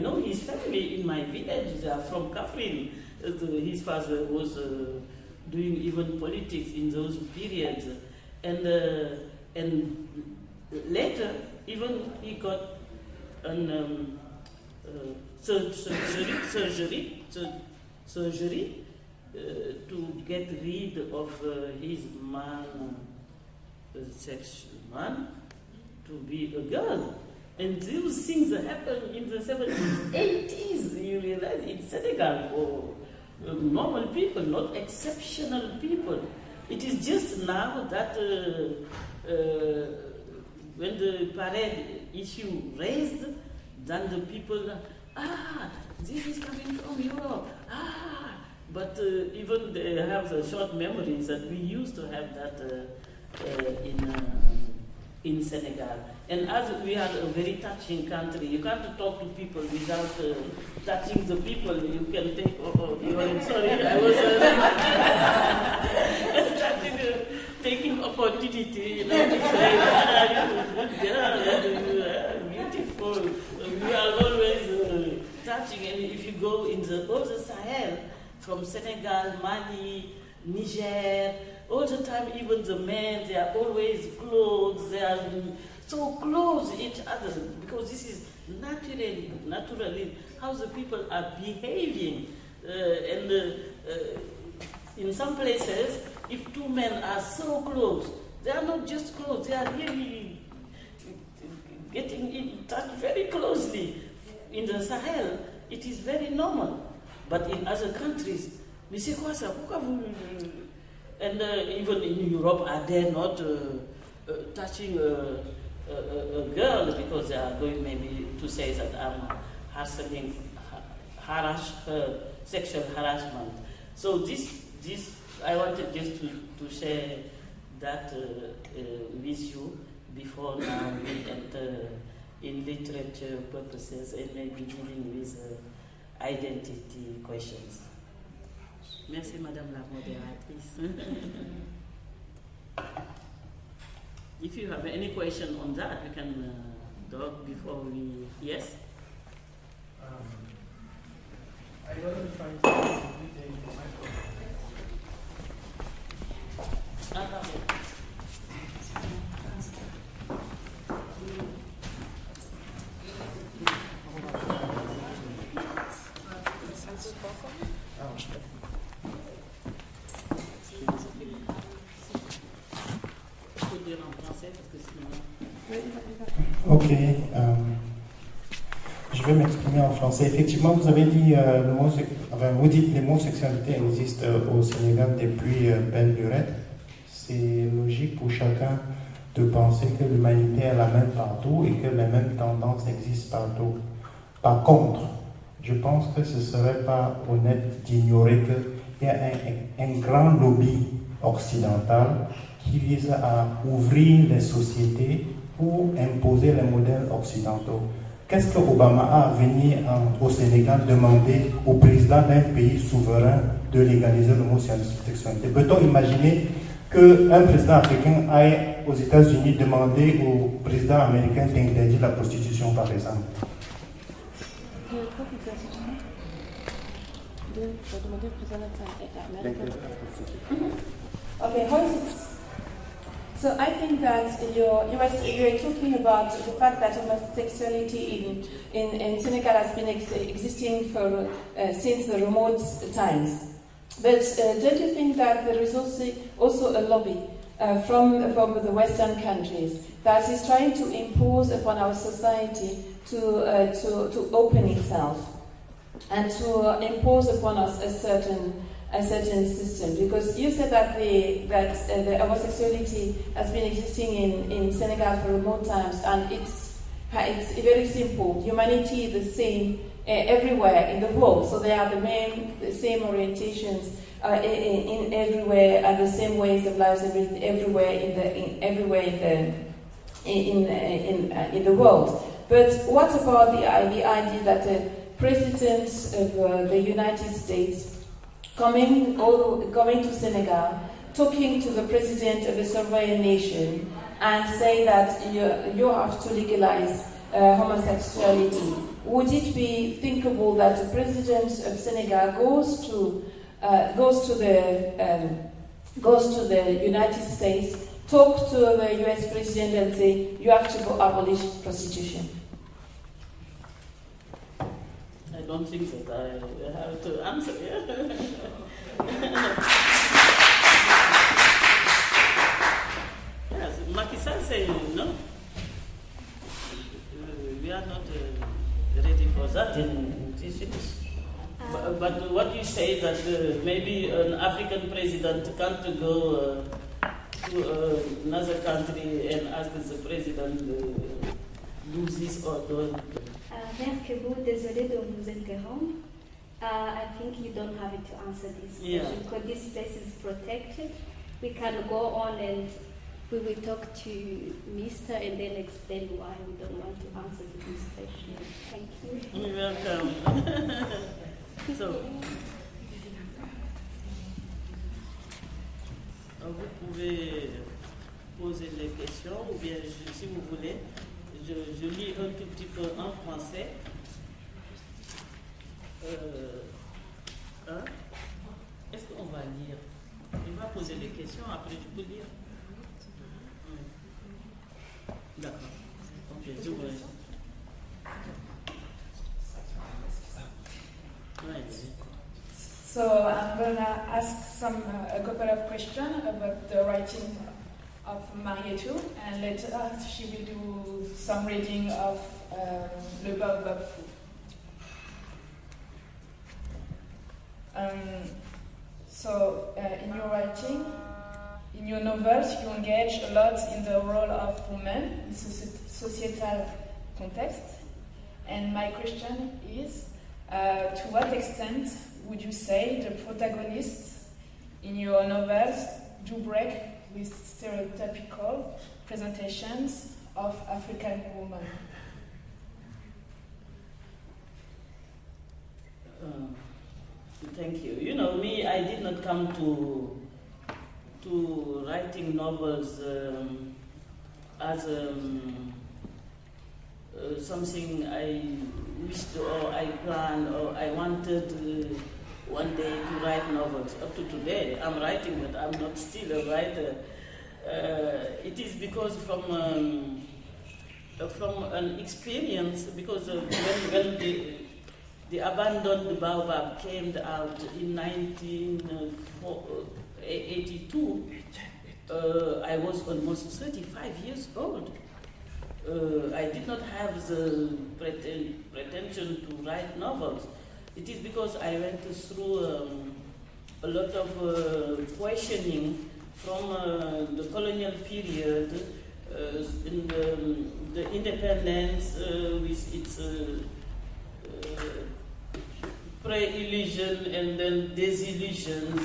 know his family in my village. They are from Kafrin. His father was doing even politics in those periods, and later even he got an surgery to get rid of his man to be a girl. And those things happen in the 70s, 80s, you realize, in Senegal for normal people, not exceptional people. It is just now that when the parade issue raised, then the people, this is coming from Europe, but even they have the short memories that we used to have that in Senegal. And as we are a very touching country, you can't talk to people without touching the people. You can take, sorry, I was taking opportunity, to say, beautiful. We are always touching, and if you go in all the Sahel, from Senegal, Mali, Niger, all the time, even the men, they are always close, they are so close to each other, because this is naturally how the people are behaving. In some places, if two men are so close, they are not just close, they are really getting in touch very closely. In the Sahel, it is very normal. But in other countries, we say, quoi ça? Pourquoi vous... And even in Europe, are they not touching a girl because they are going maybe to say that I'm sexual harassment. So this I wanted just to share that with you before now we enter in literature purposes and maybe dealing with identity questions. Merci, Madame la modératrice. If you have any question on that, we can talk before we... Yes? I wasn't trying to read the microphone. Ok, je vais m'exprimer en français. Effectivement, vous avez dit vous dites les mots sexualité existent au Sénégal depuis belle lurette. C'est logique pour chacun de penser que l'humanité est la même partout et que les mêmes tendances existent partout. Par contre, je pense que ce ne serait pas honnête d'ignorer qu'il y a un grand lobby occidental qui vise à ouvrir les sociétés pour imposer les modèles occidentaux. Qu'est-ce que Obama a à venir au Sénégal demander au président d'un pays souverain de légaliser l'homosexualité? Peut-on imaginer qu'un président africain aille aux États-Unis demander au président américain d'interdire la prostitution, par exemple? Okay, how is it? So I think that you were talking about the fact that homosexuality in Senegal has been existing for since the remote times. But don't you think that there is also a lobby from the Western countries that is trying to impose upon our society to open itself and to impose upon us a certain system? Because you said that the homosexuality has been existing in Senegal for remote times, and it's very simple. Humanity is the same everywhere in the world, so they are the same orientations in everywhere, and the same ways of lives everywhere in the world. But what about the idea that the President of the United States coming to Senegal, talking to the president of a sovereign nation, and say that you have to legalize homosexuality. Would it be thinkable that the president of Senegal goes to the United States, talk to the US president and say, you have to abolish prostitution? I don't think that I have to answer. Yes, Macky Sall said no. We are not ready for that in this case. But what you say that maybe an African president can't go to another country and ask the president do this or do. Mère Kebo, désolée de vous interrompre. I think you don't have to answer this question because this place is protected. We can go on and we will talk to Mr. and then explain why we don't want to answer this question. Thank you. You're welcome. So, vous pouvez poser les questions ou bien si vous voulez, je lis un tout petit peu en français. Est-ce qu'on va lire? Il va poser les questions, après je peux lire. D'accord. Ok, je vois. So I'm going to ask a couple of questions about the writing of Marietou, and later she will do some reading of Le Baobab Fou. In your writing, in your novels, you engage a lot in the role of women in societal context. And my question is, to what extent would you say the protagonists in your novels do break with stereotypical presentations of African women? Thank you. You know, me, I did not come to writing novels as something I wished or I planned or I wanted one day to write novels. Up to today, I'm writing, but I'm not still a writer. It is because from an experience, because when the abandoned Baobab came out in 1982, I was almost 35 years old. I did not have the pretension to write novels. It is because I went through a lot of questioning from the colonial period in the independence with its pre-illusion and then disillusions,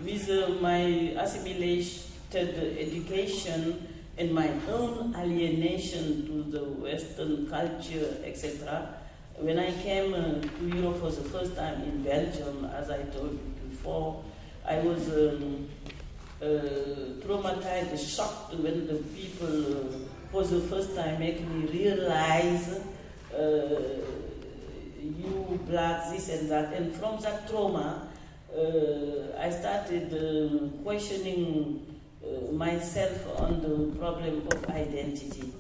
with my assimilated education and my own alienation to the Western culture, etc. When I came to Europe for the first time in Belgium, as I told you before, I was traumatized, shocked when the people, for the first time, make me realize you blacks, this and that. And from that trauma, I started questioning myself on the problem of identity.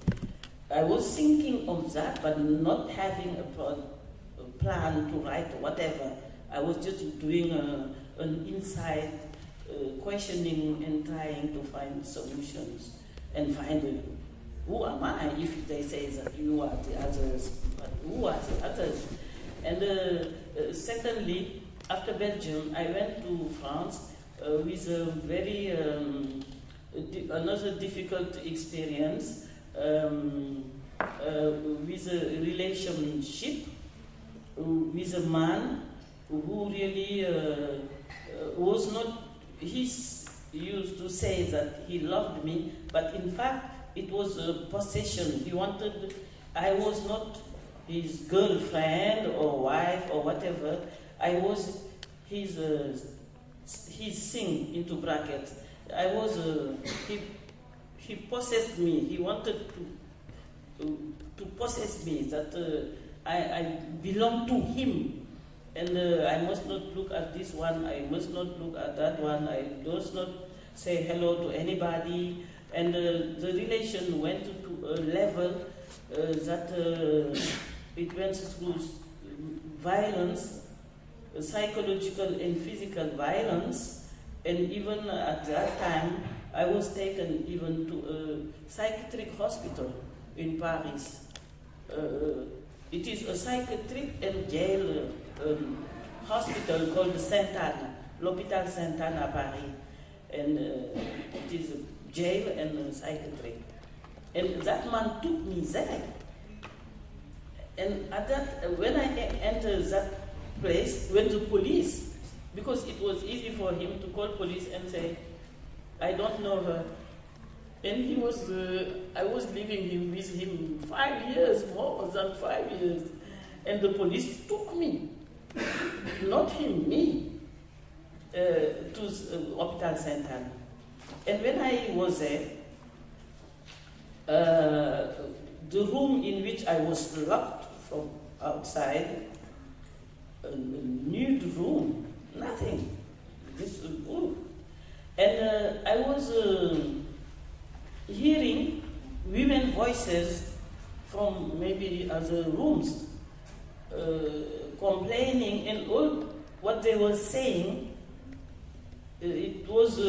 I was thinking of that, but not having a plan to write whatever. I was just doing an inside questioning and trying to find solutions and find who am I if they say that you are the others, but who are the others? And secondly, after Belgium, I went to France with a very another difficult experience with a relationship with a man who really was not. He used to say that he loved me, but in fact it was a possession. He wanted. I was not his girlfriend or wife or whatever. I was his thing, into brackets. I was he possessed me. He wanted to possess me, that I belong to him. And I must not look at this one, I must not look at that one, I must not say hello to anybody. And the relation went to a level that it went through violence, psychological and physical violence. And even at that time, I was taken even to a psychiatric hospital in Paris. It is a psychiatric and jail hospital called Sainte-Anne, l'Hôpital Sainte-Anne à Paris. And it is a jail and a psychiatric. And that man took me there. And at that, when I entered that place, when the police, because it was easy for him to call police and say, I don't know her. And he was, I was living with him 5 years, more than 5 years. And the police took me, not him, me, to Hôpital Sainte-Anne. And when I was there, the room in which I was locked from outside, a nude room, nothing. This room. And I was hearing women voices from maybe other rooms, complaining, and all what they were saying, it was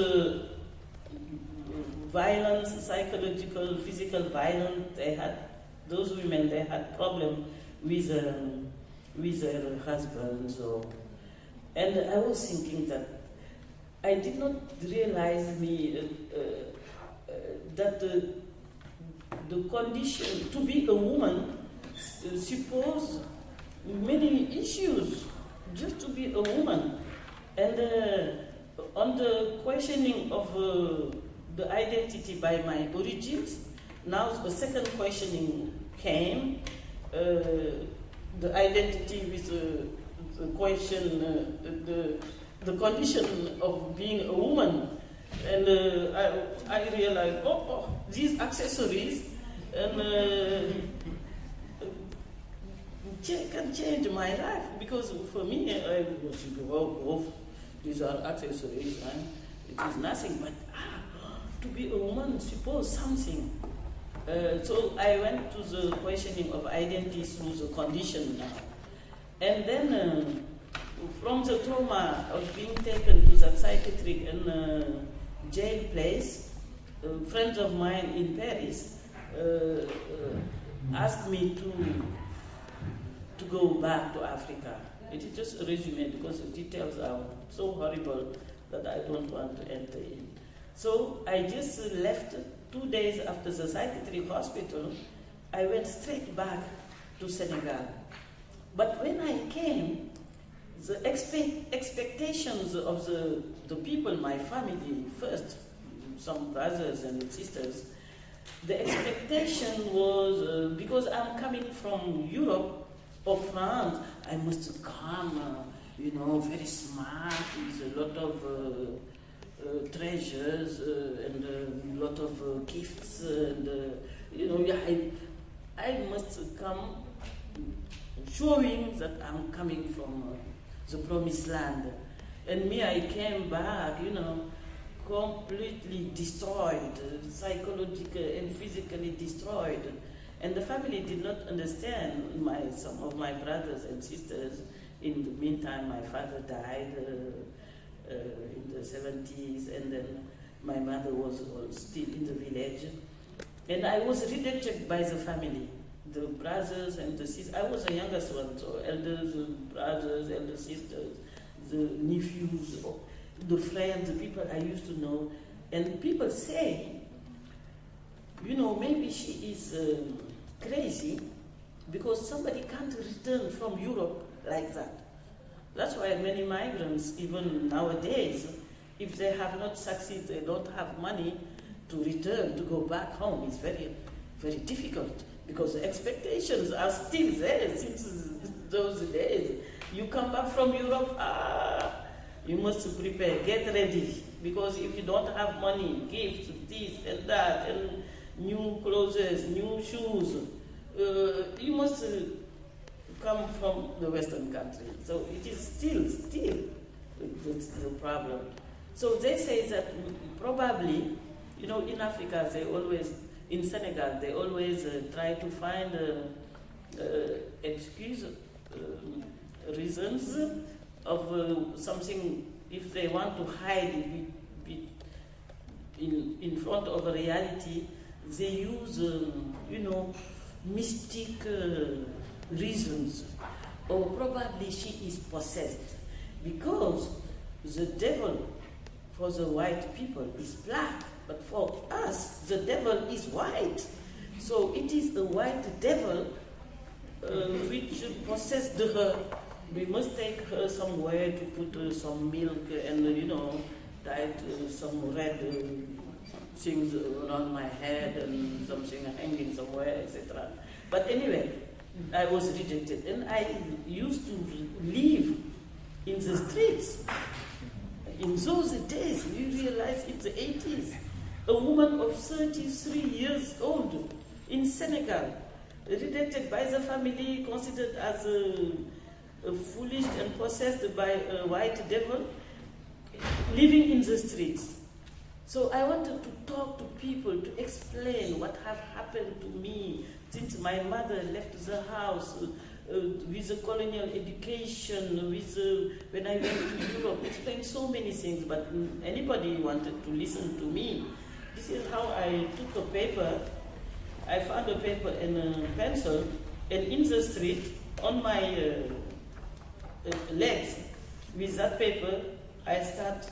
violence, psychological, physical violence. They had, those women, they had problem with their husbands. And I was thinking that I did not realize that the condition to be a woman suppose many issues just to be a woman. And on the questioning of the identity by my origins, now the second questioning came, the identity with the question, the condition of being a woman. And I realized, these accessories can change my life, because for me, I was thinking, these are accessories, and it is nothing, but to be a woman suppose something. So I went to the questioning of identity through the condition now. And then from the trauma of being taken to that psychiatric and jail place, friends of mine in Paris asked me to go back to Africa. It is just a resume, because the details are so horrible that I don't want to enter in. So I just left 2 days after the psychiatric hospital. I went straight back to Senegal. But when I came, the expectations of the people, my family first, some brothers and sisters, the expectation was, because I'm coming from Europe or France, I must come, very smart, with a lot of treasures and a lot of gifts, and I must come showing that I'm coming from the promised land. And me, I came back, completely destroyed, psychologically and physically destroyed. And the family did not understand. Some of my brothers and sisters, in the meantime, my father died in the 70s, and then my mother was still in the village. And I was rejected by the family, the brothers and the sisters. I was the youngest one, so elders, brothers, elder sisters, the nephews, the friends, the people I used to know. And people say, maybe she is crazy, because somebody can't return from Europe like that. That's why many migrants, even nowadays, if they have not succeeded, they don't have money to return, to go back home. It's very, very difficult, because the expectations are still there since those days. You come back from Europe, you must prepare, get ready, because if you don't have money, gifts, this and that, and new clothes, new shoes, you must come from the Western country. So it is still the problem. So they say that probably, you know, in Africa, in Senegal, they always try to find reasons of something, if they want to hide it in front of a reality, they use, mystic reasons. Or probably she is possessed, because the devil for the white people is black, but for us, the devil is white. So it is a white devil which possessed her. We must take her somewhere to put some milk and, tied some red things around my head and something hanging somewhere, etc. But anyway, I was rejected, and I used to live in the streets. In those days, we realized in the 80s, a woman of 33 years old in Senegal, rejected by the family, considered as foolish and possessed by a white devil, living in the streets. So I wanted to talk to people, to explain what have happened to me since my mother left the house, with the colonial education, when I went to Europe, explained so many things, but anybody wanted to listen to me. This is how I took a paper. I found a paper and a pencil, and in the street, on my legs, with that paper, I start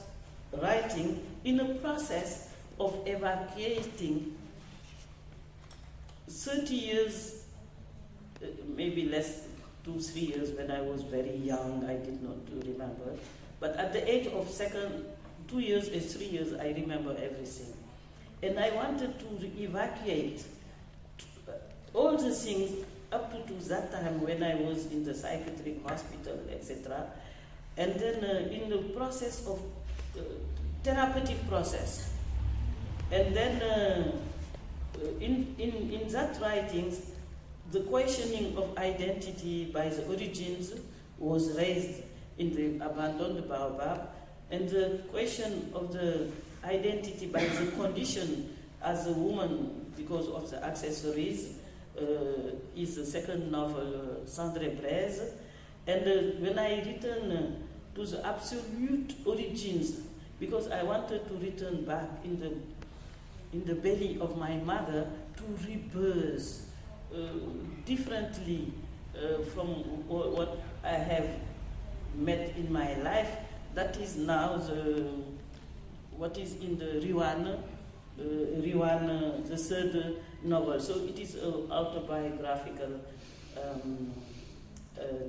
writing in a process of evacuating 30 years, maybe less, 2-3 years when I was very young, I did not remember. But at the age of 2 years and 3 years, I remember everything. And I wanted to evacuate all the things up to that time when I was in the psychiatric hospital, etc. And then in the process of therapeutic process. And then in that writings, the questioning of identity by the origins was raised in the abandoned baobab, and the question of the identity by the condition as a woman because of the accessories is the second novel, Sandre Braise. And when I return to the absolute origins, because I wanted to return back in the belly of my mother to rebirth differently from what I have met in my life. That is now what is in the Riwan, the third novel. So it is an autobiographical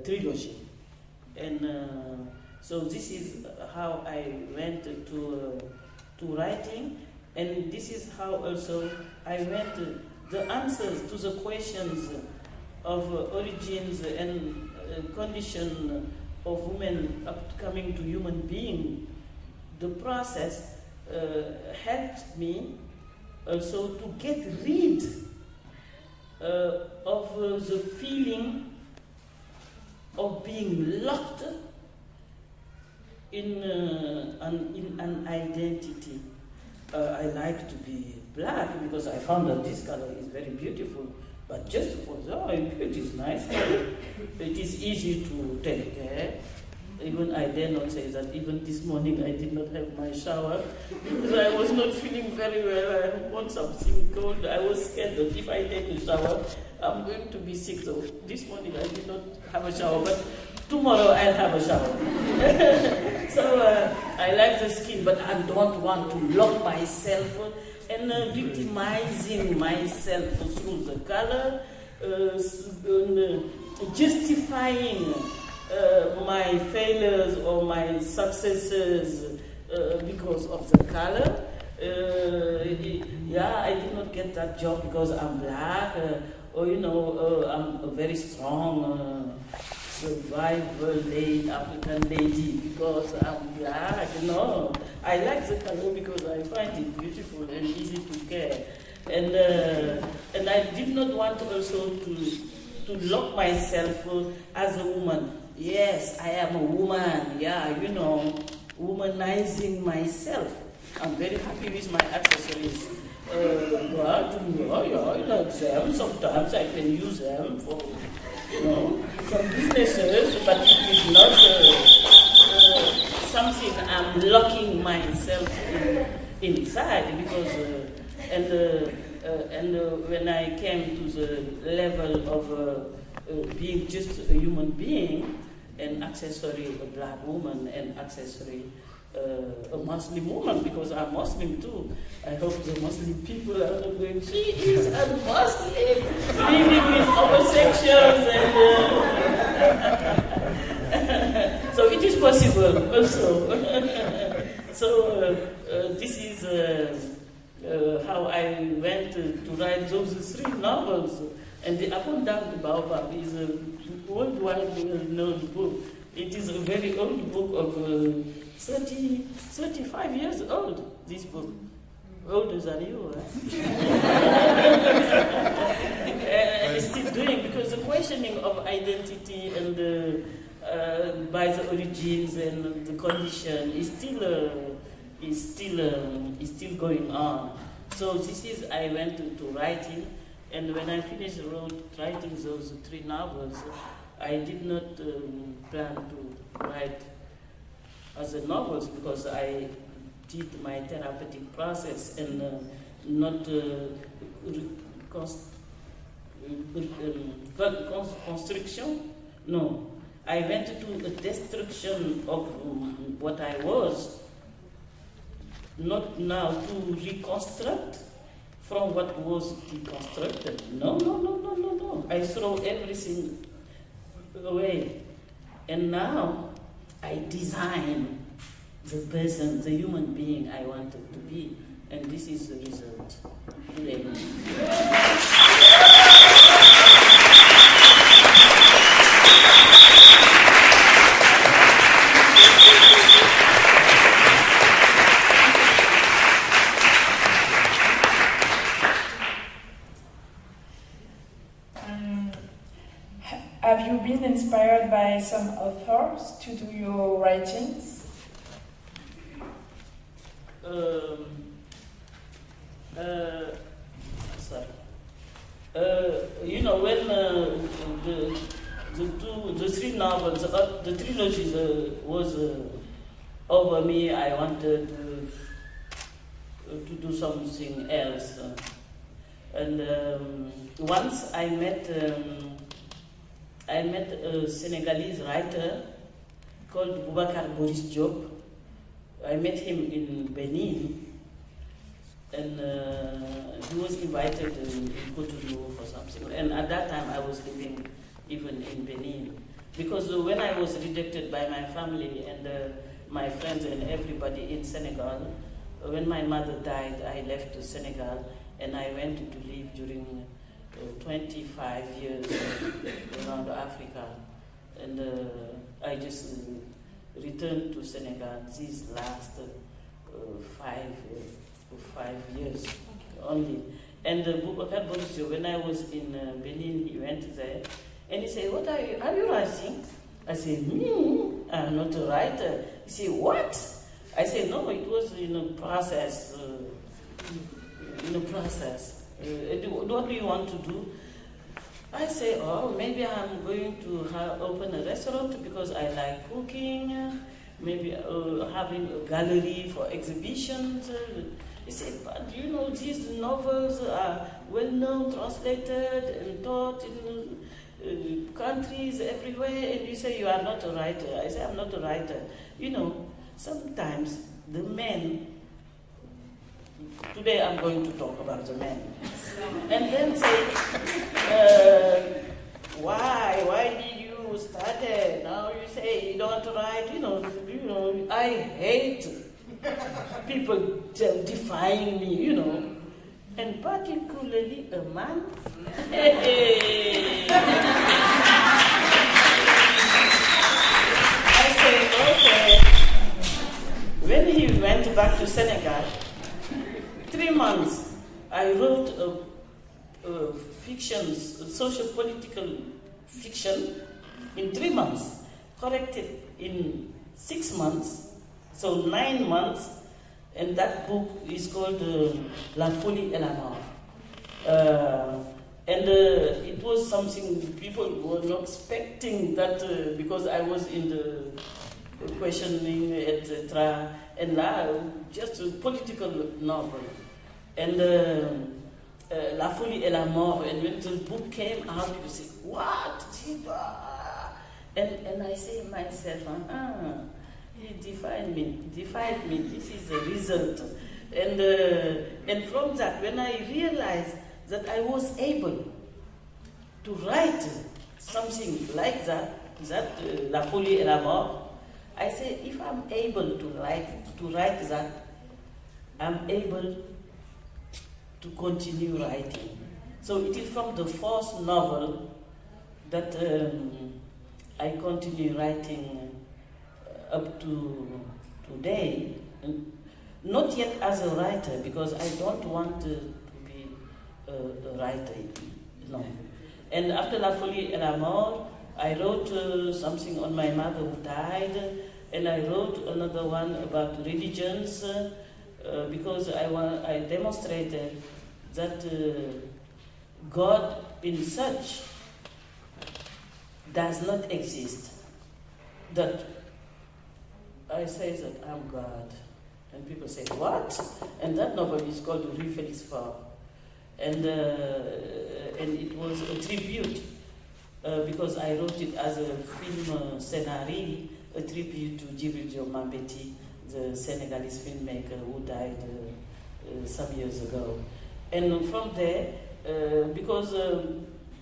trilogy. And so this is how I went to writing, and this is how also I went the answers to the questions of origins and condition of women coming to human being. The process helped me also to get rid of the feeling of being locked in an identity. I like to be black because I found that this color is very beautiful, but just for it is nice. It is easy to take care. Even I dare not say that even this morning I did not have my shower because I was not feeling very well. I want something cold. I was scared that if I take a shower, I'm going to be sick. So this morning I did not have a shower, but tomorrow I'll have a shower. So I like the skin, but I don't want to lock myself and victimizing myself through the color, justifying my failures or my successes because of the color. I did not get that job because I'm black, or I'm a very strong survival African lady because I'm black. No, I like the color because I find it beautiful and easy to care. And I did not want also to lock myself as a woman. Yes, I am a woman. Yeah, womanizing myself. I'm very happy with my accessories. But I like them. Sometimes I can use them for, some businesses, but it is not something I'm locking myself inside because, when I came to the level of being just a human being, an accessory a black woman, an accessory a Muslim woman, because I'm Muslim too. I hope the Muslim people are not going, she is a Muslim, living with homosexuals, and so it is possible also. So this is how I went to write those 3 novels. And the Up and Down the Baobab is a worldwide well-known book. It is a very old book of 35 years old, this book. Older than you, and it's still doing, because the questioning of identity and by the origins and the condition is still going on. So this is, I went to writing, and when I finished writing those 3 novels, I did not plan to write as a novels, because I did my therapeutic process and not construction. No, I went to the destruction of what I was, not now to reconstruct from what was deconstructed. No. I throw everything away. And now I design the person, the human being I wanted to be. And this is the result today. Have you been inspired by some authors to do your writings? When the 3 novels, the trilogy was over me, I wanted to do something else. And once I met a Senegalese writer called Boubacar Boris Diop. I met him in Benin, and he was invited in Cotonou for something. And at that time, I was living even in Benin, because when I was rejected by my family and my friends and everybody in Senegal, when my mother died, I left Senegal and I went to live during 25 years around Africa, and I just returned to Senegal these last 5 years only. And Boubacar Boris, when I was in Benin, he went there, and he said, "What are you writing?" I said, "Me? I'm not a writer." He said, "What?" I said, "No, it was in a process. What do you want to do?" I say, "Oh, maybe I'm going to open a restaurant because I like cooking, maybe having a gallery for exhibitions." He said, "But these novels are well known, translated and taught in countries everywhere, and you say you are not a writer." I say, "I'm not a writer." Sometimes the men, today I'm going to talk about the men, and then say, why did you start it? Now you say you don't write, I hate people defying me, and particularly a man. I say, okay. When he went back to Senegal, 3 months, I wrote fiction, social-political fiction in 3 months, corrected in 6 months, so 9 months, and that book is called La Folie et la Mort. And it was something people were not expecting that because I was in the questioning, etc. And now, just a political novel. And La Folie et la Mort, and when the book came out, people say, what? And I say myself, he defied me, this is the result. And from that, when I realized that I was able to write something like that La Folie et la Mort, I say, if I'm able to write that, I'm able to continue writing. So it is from the first novel that I continue writing up to today. Not yet as a writer, because I don't want to be a writer, no. And after La Folie et la Mort, I wrote something on my mother who died, and I wrote another one about religions, because I demonstrated that God in such does not exist. That I say that I'm God, and people say, what? And that novel is called Rue Félix Faure. And it was a tribute, because I wrote it as a film scenario, a tribute to Djibril Diop Mambéty, the Senegalese filmmaker who died some years ago. And from there, because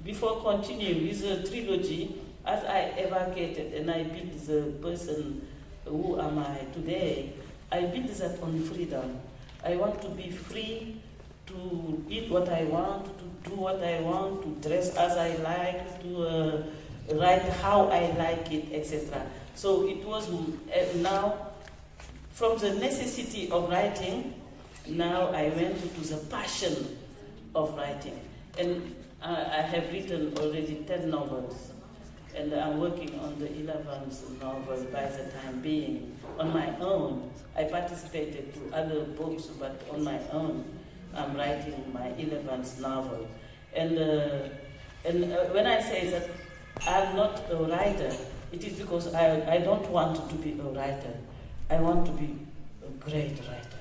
before continuing with the trilogy, as I evacuated and I built the person who am I today, I built that on freedom. I want to be free to eat what I want, to do what I want, to dress as I like, to write how I like it, etc. So it was now, from the necessity of writing, now I went to the passion of writing. And I have written already 10 novels. And I'm working on the 11th novel by the time being. On my own, I participated to other books, but on my own, I'm writing my 11th novel. And when I say that I'm not a writer, it is because I don't want to be a writer. I want to be a great writer.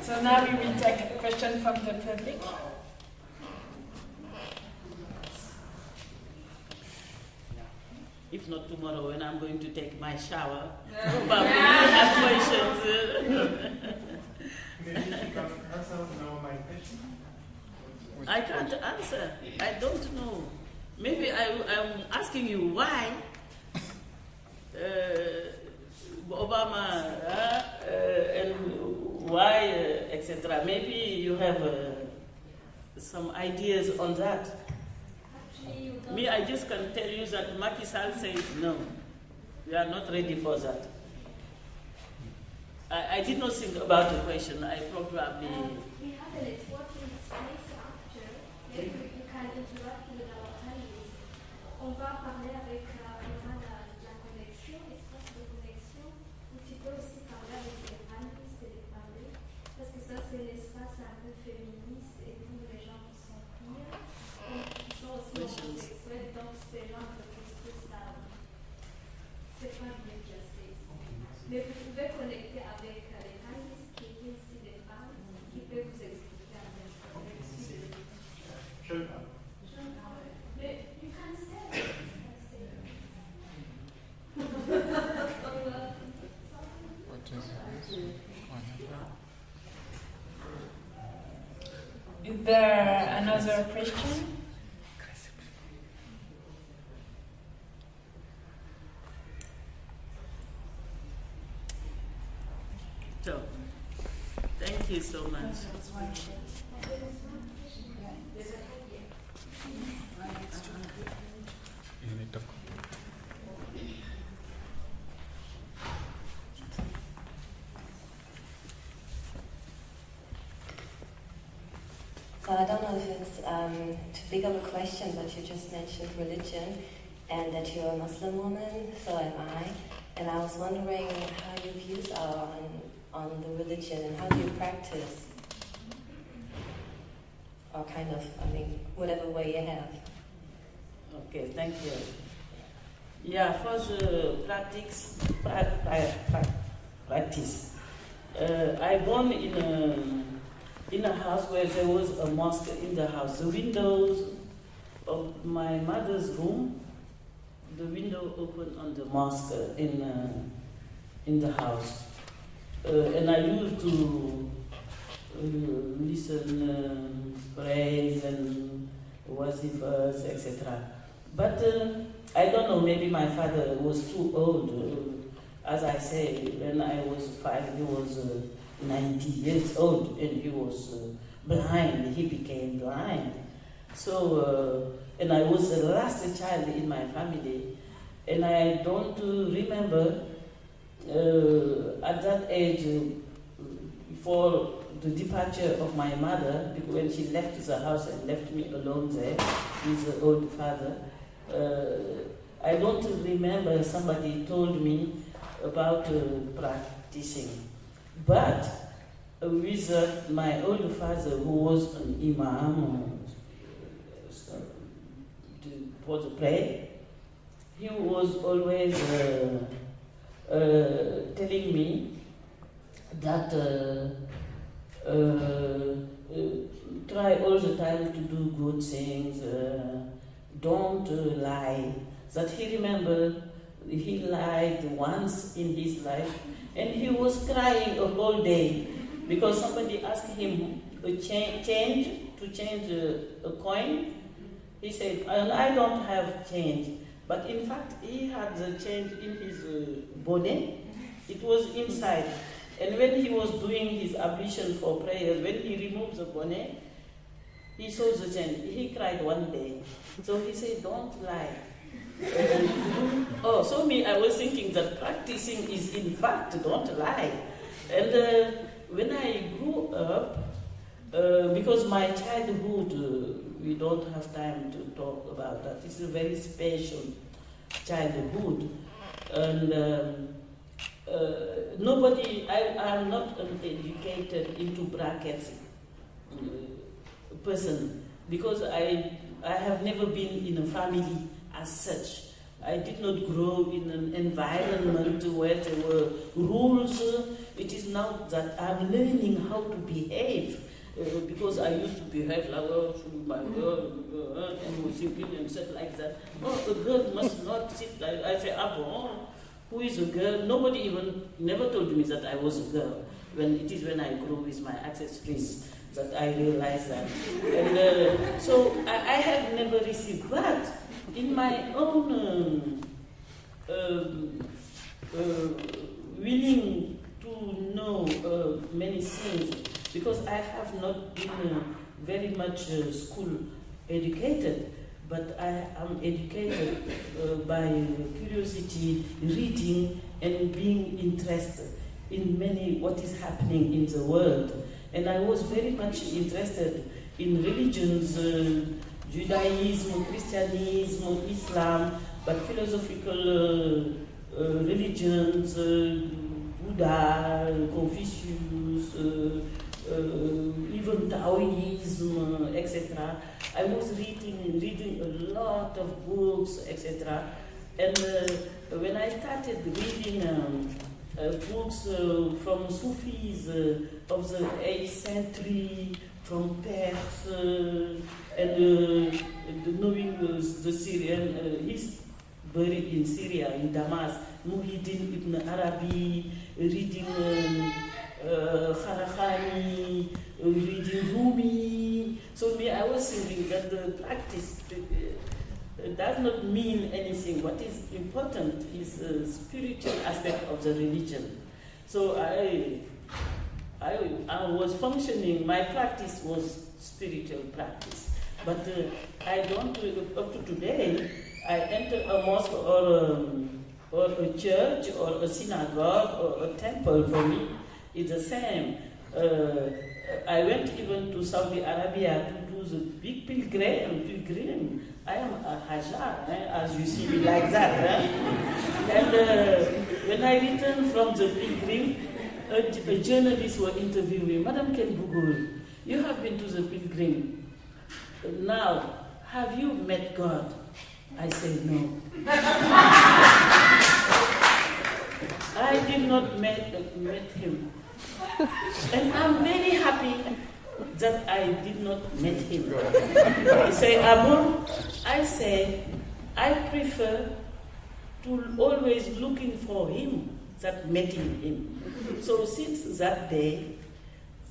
So now we will take a question from the public. If not tomorrow, when I'm going to take my shower, probably have questions. Maybe you can answer now my question. I can't answer. I don't know. Maybe I'm asking you why Obama and why, etc. Maybe you have some ideas on that. Me, I just can tell you that Macky Sall says no. We are not ready for that. I did not think about the question. I probably... We have a networking space after. Maybe you can interact with our panelists. On va parler avec la connexion, espace de connexion, où tu peux aussi parler avec les panélistes et les parler. Parce que ça, c'est l'espace un peu féministe et tous les gens qui sont queer, qui sont aussi homosexuels, donc c'est genre de choses que ça. C'est pas bien classé. Mais vous pouvez connecter avec les panélistes qui sont ici des femmes qui peuvent vous expliquer un peu le mais you can stay. Is there another question? So, thank you so much. Isn't it So I don't know if it's too big of a question, but you just mentioned religion and that you're a Muslim woman, so am I. And I was wondering how your views are on the religion and how do you practice? Or kind of, whatever way you have. Okay, thank you. Yeah, for the practice. I born in a house where there was a mosque in the house. The windows of my mother's room, the window opened on the mosque in the house. And I used to listen, praise and wazifas, etc. But I don't know, maybe my father was too old. As I say, when I was 5, he was 90 years old and he was blind. He became blind. So, and I was the last child in my family. And I don't remember at that age, before the departure of my mother, when she left the house and left me alone there with the old father, I don't remember somebody told me about practicing. But with my old father, who was an imam for the prayer, he was always telling me that try all the time to do good things, don't lie. That he remembered he lied once in his life, and he was crying a whole day because somebody asked him to change a coin. He said, I don't have change. But in fact, he had the change in his bonnet. It was inside. And when he was doing his ablution for prayers, when he removed the bonnet, he saw the change. He cried one day. So he said, don't lie. So I was thinking that practicing is in fact don't lie. And when I grew up, because my childhood, we don't have time to talk about that. It's a very special childhood. And I'm not an educated into brackets person, because I have never been in a family as such. I did not grow in an environment where there were rules. It is now that I'm learning how to behave, because I used to behave like my girl and was thinking and said like that. Oh, a girl must not sit like I say, who is a girl? Nobody even never told me that I was a girl. When I grew with my accessories that I realized that. And so I have never received that. In my own willing to know many things, because I have not been very much school educated, but I am educated by curiosity, reading, and being interested in what is happening in the world. And I was very much interested in religions, Judaism, Christianism, Islam, but philosophical religions, Buddha, Confucius, even Taoism, etc. I was reading a lot of books, etc. And when I started reading books from Sufis of the 8th century, from Perse, and knowing the Syrian, he's buried in Syria, in Damas, Muhyiddin ibn Arabi, reading Kharahani, reading Rumi. So I was thinking that the practice does not mean anything. What is important is the spiritual aspect of the religion. So I was functioning, my practice was spiritual practice. But I don't, up to today, I enter a mosque or a church or a synagogue or a temple, for me, it's the same. I went even to Saudi Arabia to do the big pilgrim. I am a Hajar, as you see me like that. And when I returned from the pilgrim, a journalist was interviewing, Madam Ken Bugul, you have been to the pilgrim. Now, have you met God? I said no. I did not met him. And I'm very happy that I did not meet him. He say, Abu, I say, I prefer to always looking for him than meeting him. So since that day,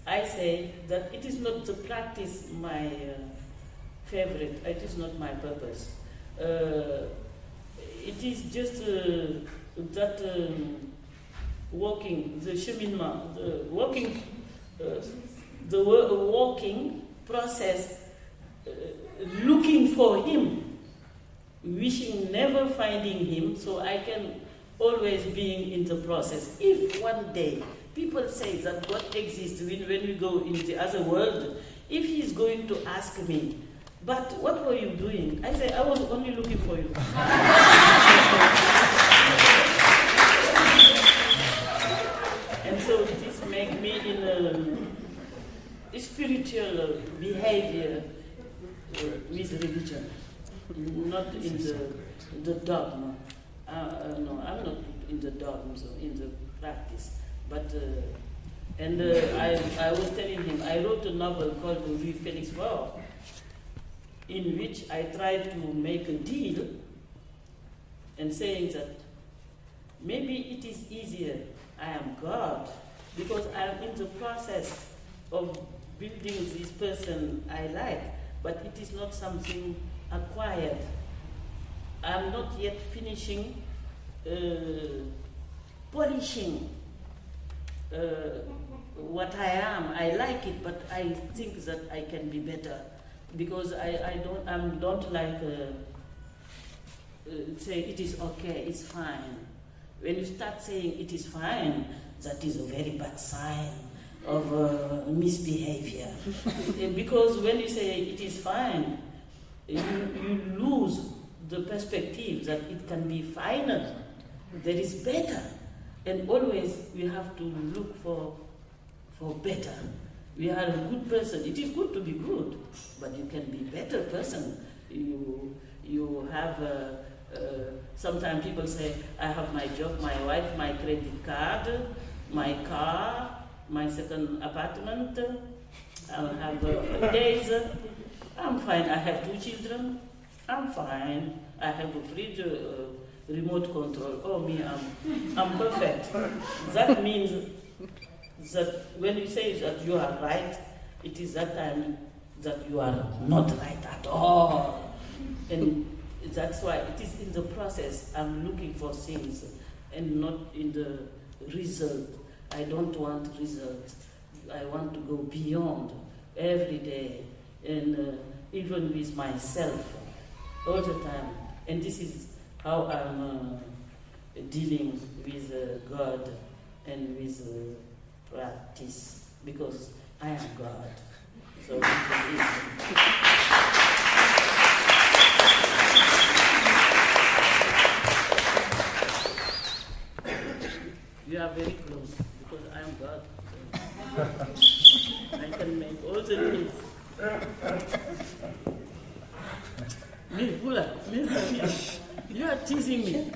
I say that it is not the practice my favorite, it is not my purpose. It is just that walking, the cheminement, the walking process, looking for him, wishing never finding him, so I can always being in the process. If one day people say that God exists when we go in the other world, if he's going to ask me, but what were you doing? I say, I was only looking for you. And so this makes me in a spiritual behavior with religion, not in the dogma. No, I'm not in the dogma, so in the practice. But I was telling him, I wrote a novel called Rue Félix Faure, in which I tried to make a deal and saying that maybe it is easier, I am God, because I am in the process of building this person I like, but it is not something acquired. I am not yet finishing polishing what I am. I like it, but I think that I can be better, because I don't like say it is okay, it's fine. When you start saying it is fine, that is a very bad sign of misbehavior. Because when you say it is fine, you lose the perspective that it can be finer, there is better. And always we have to look for better. We are a good person. It is good to be good, but you can be better person. You have, sometimes people say, I have my job, my wife, my credit card, my car, my second apartment, I have days, I'm fine. I have 2 children, I'm fine. I have a fridge, remote control. Oh me, I'm perfect. That means that when you say that you are right, it is that time that you are not right at all. And that's why it is in the process. I'm looking for things and not in the result. I don't want result. I want to go beyond every day, and even with myself all the time. And this is how I'm dealing with God and with practice, because I am God. So you are very close, because I am God. So I can make all the things. You are teasing me.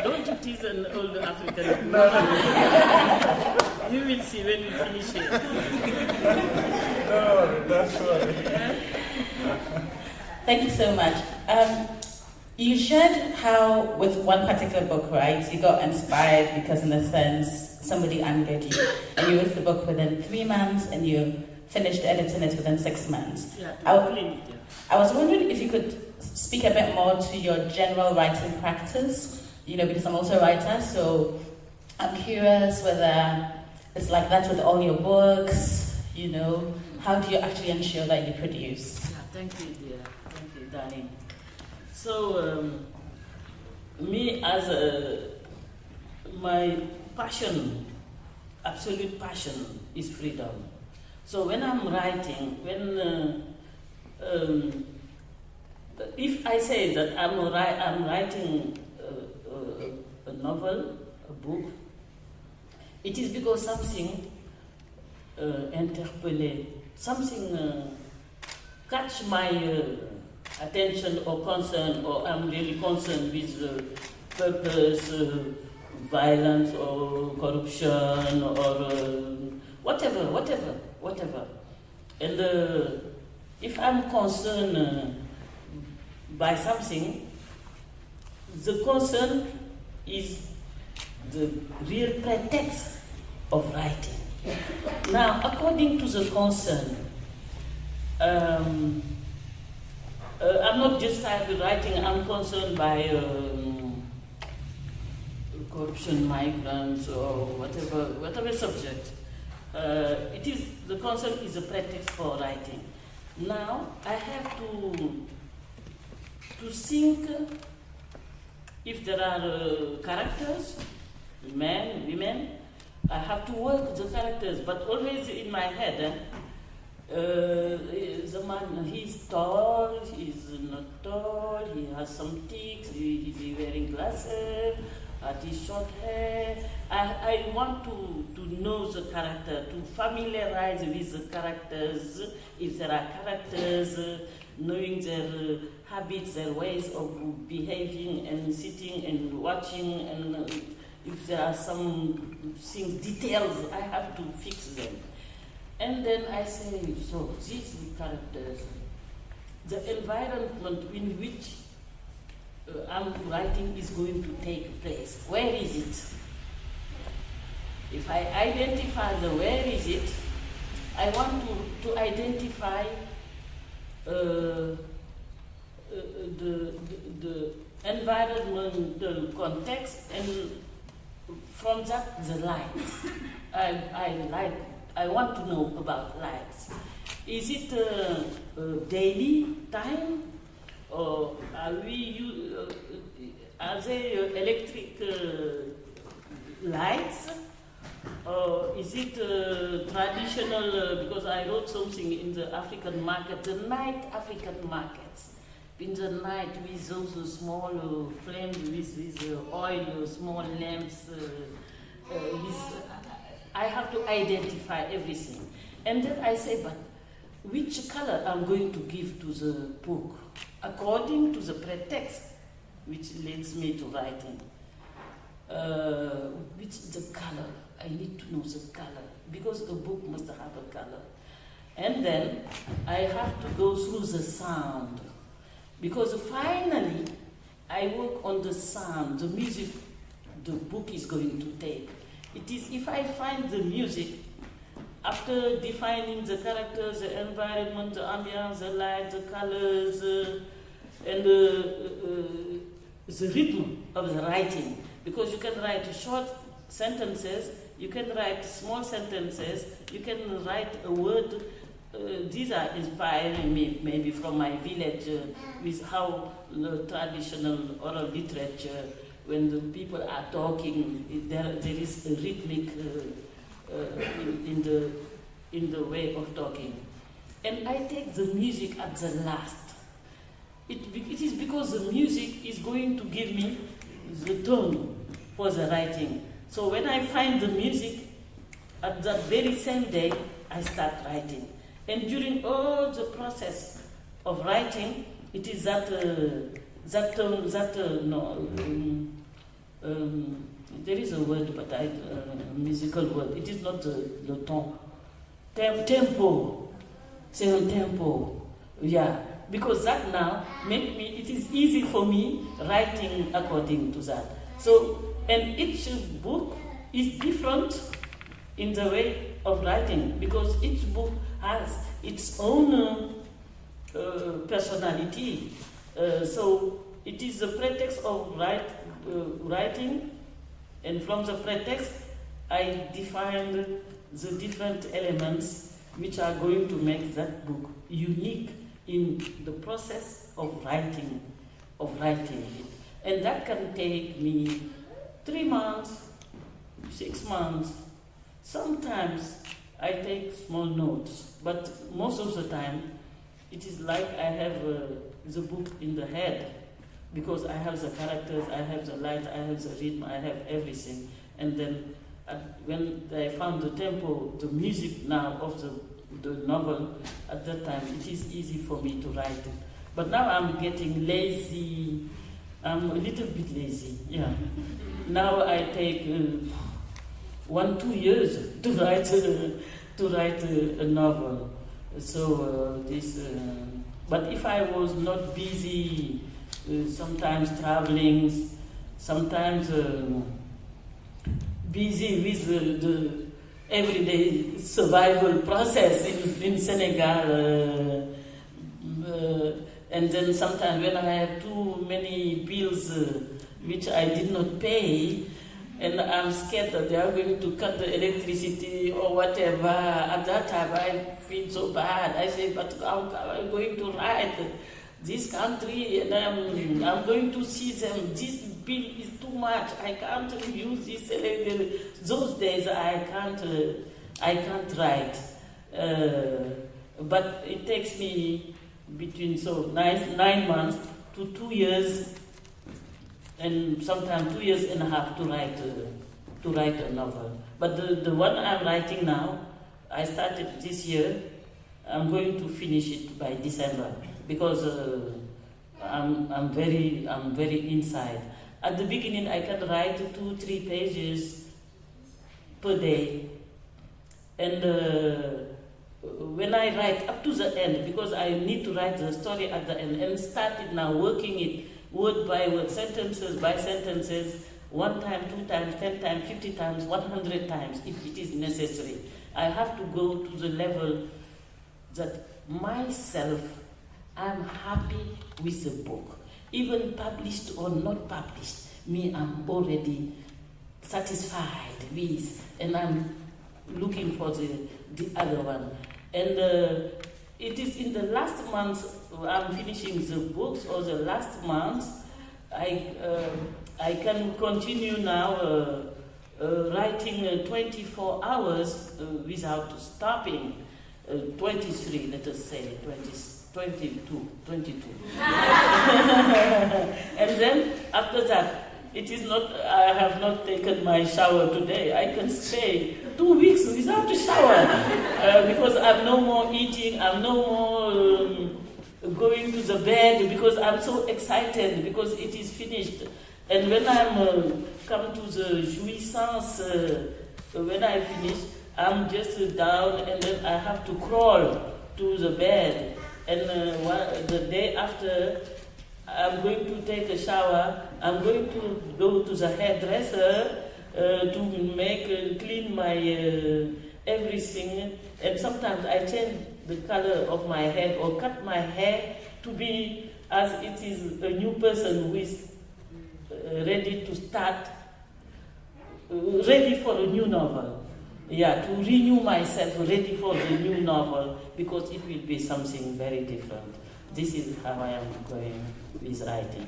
Don't you tease an old African woman. You will see when we finish it. No, that's right. Thank you so much. You shared how with one particular book, right, you got inspired because in a sense somebody angered you, and you wrote the book within 3 months and you finished editing it within 6 months. Yeah, I was wondering if you could speak a bit more to your general writing practice, because I'm also a writer, so I'm curious whether it's like that with all your books, how do you actually ensure that you produce? Yeah, thank you, dear. Thank you. Danny. So, me as my passion, absolute passion, is freedom. So when I'm writing, if I say that I'm writing a novel, a book, it is because something interpellé, something catch my attention or concern, or I'm really concerned with purpose, violence or corruption or whatever. And if I'm concerned by something, the concern is the real pretext of writing. Now, according to the concern, I'm not just writing, I'm concerned by corruption, migrants, or whatever subject. The concern is a pretext for writing. Now, I have to think if there are characters, men, women, I have to work the characters, but always in my head, the man, he's tall, he's not tall, he has some tics, he's wearing glasses, his short hair. I want to know the character, to familiarize with the characters, if there are characters, knowing their habits, their ways of behaving and sitting and watching, and if there are some things, details, I have to fix them. And then I say, so these characters, the environment in which I'm writing is going to take place. Where is it? If I identify the where is it, I want to identify the environmental context, and from that the lights. I want to know about lights. Is it daily time, or are they electric lights, or is it traditional? Because I wrote something in the African market, the night African markets. In the night, with those small flames, with oil, small lamps. I have to identify everything. And then I say, but which color I'm going to give to the book, according to the pretext which leads me to writing. Which is the color? I need to know the color, because a book must have a color. And then I have to go through the sound, because finally I work on the sound, the music the book is going to take. It is if I find the music, after defining the characters, the environment, the ambience, the light, the colors, and the rhythm of the writing, because you can write short sentences, you can write small sentences, you can write a word. These are inspiring me maybe from my village with how the traditional oral literature, when the people are talking, there is a rhythmic in the way of talking. And I take the music at the last. It is because the music is going to give me the tone for the writing. So when I find the music, at that very same day, I start writing. And during all the process of writing, it is there is a word, but a musical word. It is not the ton. Tempo. C'est un tempo. Yeah. Because that now make me, it is easy for me writing according to that. So, and each book is different in the way of writing, because each book has its own personality. So it is the pretext of writing, and from the pretext I define the different elements which are going to make that book unique in the process of writing it. And that can take me 3 months, 6 months. Sometimes I take small notes, but most of the time it is like I have the book in the head, because I have the characters, I have the light, I have the rhythm, I have everything. And then when I found the tempo, the music now of the novel, at that time it is easy for me to write it. But now I'm getting lazy. I'm a little bit lazy, yeah. Now I take 1-2 years to write a novel. So but if I was not busy, sometimes traveling, sometimes busy with the everyday survival process in Senegal, and then sometimes when I have too many bills which I did not pay, and I'm scared that they are going to cut the electricity or whatever. At that time, I feel so bad. I say, but how am I going to write this country? And I'm going to see them. This bill is too much. I can't use this electricity. Those days, I can't write. But it takes me between 9 months to 2 years. And sometimes 2.5 years to write a novel. But the one I'm writing now, I started this year. I'm going to finish it by December, because I'm very inside. At the beginning, I can write 2-3 pages per day, and when I write up to the end, because I need to write the story at the end, and started now working it word by word, sentences by sentences, 1 time, 2 times, 10 times, 50 times, 100 times, if it is necessary. I have to go to the level that myself, I'm happy with the book. Even published or not published, me, I'm already satisfied with, and I'm looking for the other one. And it is in the last month I'm finishing the books, or the last month I can continue now writing 24 hours without stopping. 23, let us say, 22. And then after that, it is not, I have not taken my shower today. I can stay 2 weeks without a shower because I'm no more eating, I'm no more going to the bed, because I'm so excited because it is finished. And when I'm come to the jouissance, when I finish, I'm just down, and then I have to crawl to the bed. And the day after, I'm going to take a shower. I'm going to go to the hairdresser to clean my everything. And sometimes I change the color of my hair or cut my hair to be as it is a new person who is ready to start, ready for a new novel. Yeah, to renew myself, ready for the new novel, because it will be something very different. This is how I am going with writing.